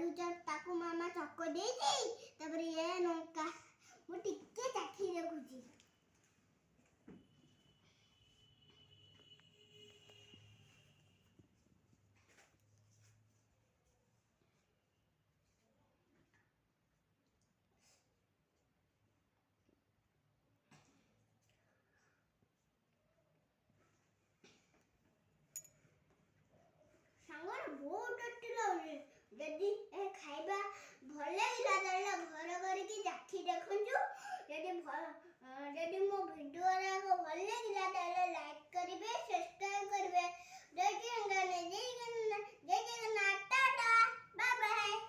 आलू चप ताकू मामा चक्को दे दी तबरे ये नौका मु टिके चाखी देखुची सांगर बहुत टेस्टी लागे जदी ए खाइबा भल लागला ताले घर करके चाखी देखंजु जदी मो वीडियो रा भल लागला ताले लाइक करिवे सब्सक्राइब करिवे जय जय गणेश जय जय जय जय टाटा बाय बाय।